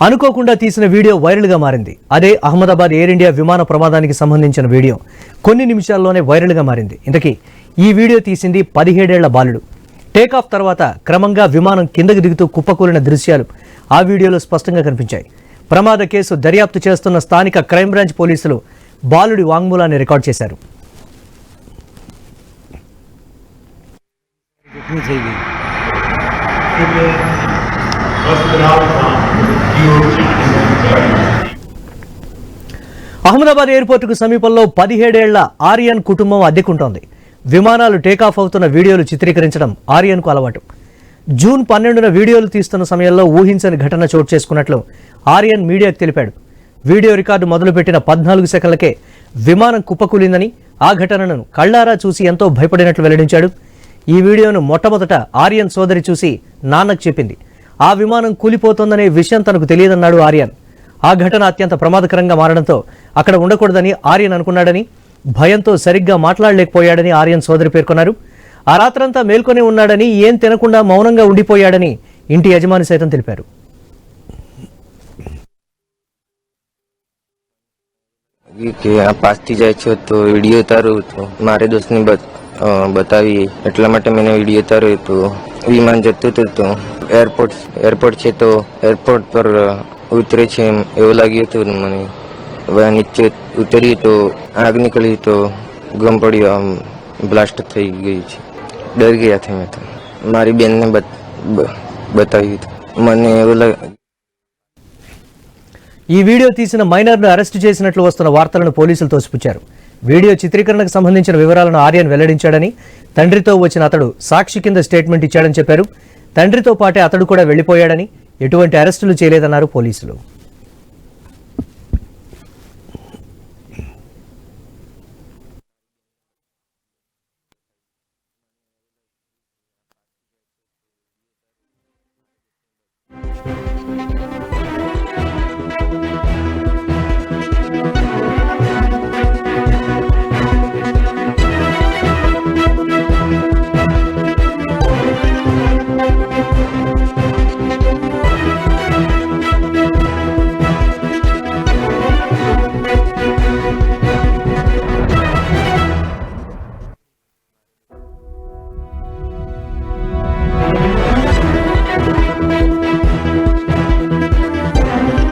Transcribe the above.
అనుకోకుండా తీసిన వీడియో వైరల్గా మారింది. అదే అహ్మదాబాద్ ఎయిర్ ఇండియా విమాన ప్రమాదానికి సంబంధించిన వీడియో కొన్ని నిమిషాల్లోనే వైరల్గా మారింది. ఇంతకీ ఈ వీడియో తీసింది 17 ఏళ్ల బాలుడు. టేకాఫ్ తర్వాత క్రమంగా విమానం కిందకు దిగుతూ కుప్పకూలిన దృశ్యాలు ఆ వీడియోలో స్పష్టంగా కనిపించాయి. ప్రమాద కేసు దర్యాప్తు చేస్తున్న స్థానిక క్రైమ్ బ్రాంచ్ పోలీసులు బాలుడి వాంగ్మూలాన్ని రికార్డ్ చేశారు. అహ్మదాబాద్ ఎయిర్పోర్టుకు సమీపంలో 17 ఏళ్ల ఆర్యన్ కుటుంబం అద్దెకుంటోంది. విమానాలు టేకాఫ్ అవుతున్న వీడియోలు చిత్రీకరించడం ఆర్యన్కు అలవాటు. జూన్ 12న వీడియోలు తీస్తున్న సమయంలో ఊహించని ఘటన చోటు చేసుకున్నట్లు ఆర్యన్ మీడియాకు తెలిపాడు. వీడియో రికార్డు మొదలుపెట్టిన 14 సెకన్లకే విమానం కుప్పకూలిందని, ఆ ఘటనను కళ్లారా చూసి ఎంతో భయపడినట్లు వెల్లడించాడు. ఈ వీడియోను మొట్టమొదట ఆర్యన్ సోదరి చూసి నాన్నకు చెప్పింది. ఆ విమానం కూలిపోతోందనే విషయం తనకు తెలియదన్నాడు ఆర్యన్. ఆ ఘటన అత్యంత ప్రమాదకరంగా మారడంతో అక్కడ ఉండకూడదని ఆర్యన్ అనుకున్నాడని, భయంతో సరిగ్గా మాట్లాడలేకపోయాడని ఆర్యన్ సోదరి పేర్కొన్నారు. ఆ రాత్రంతా మేల్కొని ఉన్నాడని, ఏం తినకుండా మౌనంగా ఉండిపోయాడని ఇంటి యజమాని సైతం తెలిపారు. पास्ती जाए तो वीडियो उतारू तो मारे दोस्त ने बतावी એટલા માટે मैंने वीडियो उतारू तो विमान जતું હતું તો એરપોર્ટ છે તો એરપોર્ટ પર ઉતરે છે એવું લાગ્યું હતું મને. હવે નીચે ઉતરી તો આગ નીકળી તો ગમ પડ્યો, આમ બ્લાસ્ટ થઈ ગઈ છે. ડર ગયા था मैं तो. મારી બેનને બતાવ્યું હતું. મને એવું ఈ వీడియో తీసిన మైనర్ను అరెస్టు చేసినట్లు వస్తున్న వార్తలను పోలీసులు తోసిపుచ్చారు. వీడియో చిత్రీకరణకు సంబంధించిన వివరాలను ఆర్యన్ వెల్లడించాడని, తండ్రితో వచ్చిన అతడు సాక్షి కింద స్టేట్మెంట్ ఇచ్చాడని చెప్పారు. తండ్రితో పాటే అతడు కూడా వెళ్లిపోయాడని, ఎటువంటి అరెస్టులు చేయలేదన్నారు పోలీసులు.